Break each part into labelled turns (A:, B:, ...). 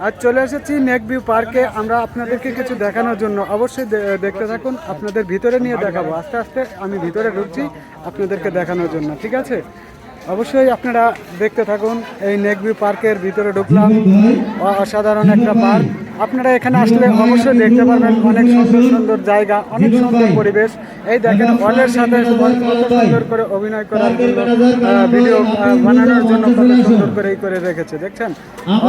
A: আজ চলে এসেছি নেকভিউ পার্কে। আমরা আপনাদেরকে কিছু দেখানোর জন্য, অবশ্যই দেখতে থাকুন। আপনাদের ভিতরে নিয়ে দেখাবো, আস্তে আস্তে আমি ভিতরে ঢুকছি আপনাদেরকে দেখানোর জন্য, ঠিক আছে? অবশ্যই আপনারা দেখতে থাকুন। এই নেকভিউ পার্কের ভিতরে ঢুকলাম, অসাধারণ একটা পার্ক। আপনারা এখানে আসলে অবশ্যই দেখতে পারবেন অনেক সুন্দর সুন্দর জায়গা, অনেক সুন্দর পরিবেশ। এই দেখেন হলের সাথে কত সুন্দর করে অভিনয় করার জন্য, ভিডিও বানানোর জন্য কত সুন্দর করে এই করে রেখেছে, দেখছেন?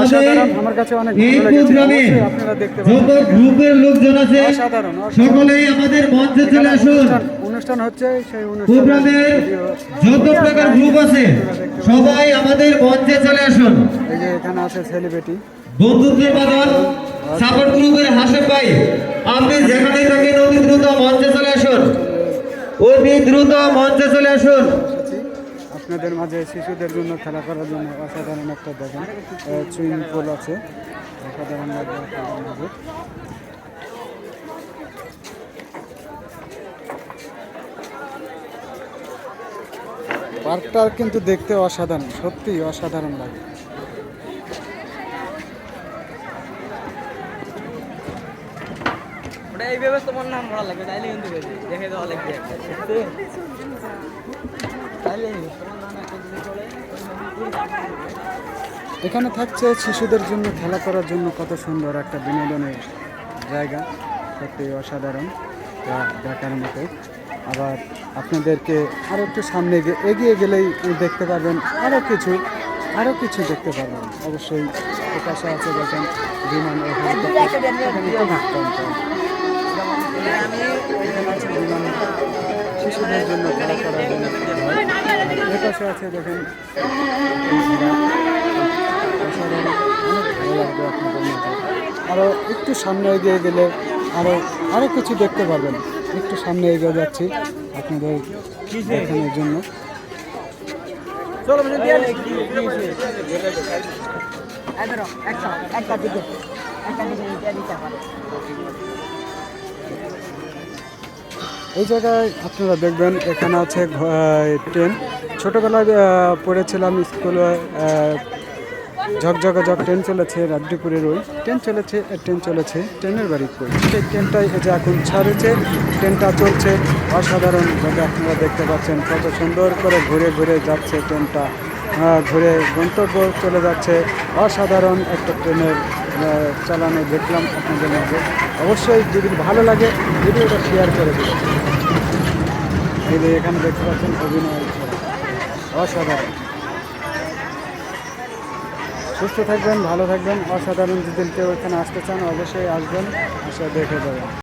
A: অসাধারণ, আমার কাছে অনেক ভালো লেগেছে। অবশ্যই আপনারা দেখতে পাচ্ছেন
B: গ্রুপের লোকজন আছে,
A: অসাধারণ।
B: সকলেই আমাদের মঞ্চে চলে আসুন।
A: অনুষ্ঠান হচ্ছে, সেই
B: প্রোগ্রামের যত প্রকার গ্রুপ আছে সবাই আমাদের মঞ্চে চলে আসুন।
A: এই যে এখানে আছে সেলিব্রিটি
B: বন্ধুত্বের বাদন সাপোর্ট গ্রুপের হাসেম ভাই, আপনি যেখানে থাকেন অতি দ্রুত মঞ্চে চলে আসুন, অতি দ্রুত মঞ্চে চলে আসুন।
A: আপনাদের মাঝে শিশুদের জন্য খেলা করার জন্য অসাধারণ একটা দেখেন সুইমিং পুল আছে, অসাধারণ লাগবে আপনাদের মাঝে। পার্কটা কিন্তু দেখতে অসাধারণ, সত্যি অসাধারণ লাগে।
C: এই ব্যবস্থা তোমার নাম বলা লাগবে, তাইলে কিন্তু দেখে দেওয়া লাগবে।
A: এখানে থাকছে শিশুদের জন্য খেলা করার জন্য কত সুন্দর একটা বিনোদনের জায়গা, সত্যি অসাধারণ, যা দেখার মতো। আবার আপনাদেরকে আরও একটু সামনে এগিয়ে গেলেই দেখতে পারবেন আরও কিছু দেখতে পারবেন। অবশ্যই এপাশে আছে দেখেন বিমান, শিশুদের জন্য খেলা করার জন্য। এপাশে আছে দেখেন, অনেক ভালো লাগবে আপনাদের মধ্যে। আরও একটু সামনে এগিয়ে গেলে আরও কিছু দেখতে পারবেন। একটু সামনে এগিয়ে যাচ্ছি আপনাদের দেখানোর জন্য। এই জায়গায় আপনারা দেখবেন এখানে আছে ট্রেন। ছোটোবেলায় পড়েছিলাম স্কুলে, ঝকঝক ট্রেন চলেছে, রাজপুরের ওই ট্রেন চলেছে ট্রেনের বাড়ি কই, সেই ট্রেনটাই এই যে এখন ছাড়েছে, ট্রেনটা চলছে অসাধারণভাবে। আপনারা দেখতে পাচ্ছেন কত সুন্দর করে ঘুরে ঘুরে যাচ্ছে ট্রেনটা, ঘুরে গন্তব্য চলে যাচ্ছে। অসাধারণ একটা ট্রেনের চালানো দেখলাম আপনাদের মধ্যে। অবশ্যই যদি ভালো লাগে ভিডিওটা শেয়ার করে দেবেন। এই যে এখানে দেখতে পাচ্ছেন অভিনয় অসাধারণ। সুস্থ থাকবেন, ভালো থাকবেন, অসাধারণ। যদি কেউ এখানে আসতে চান অবশ্যই আসবেন, এসে দেখে যাবেন।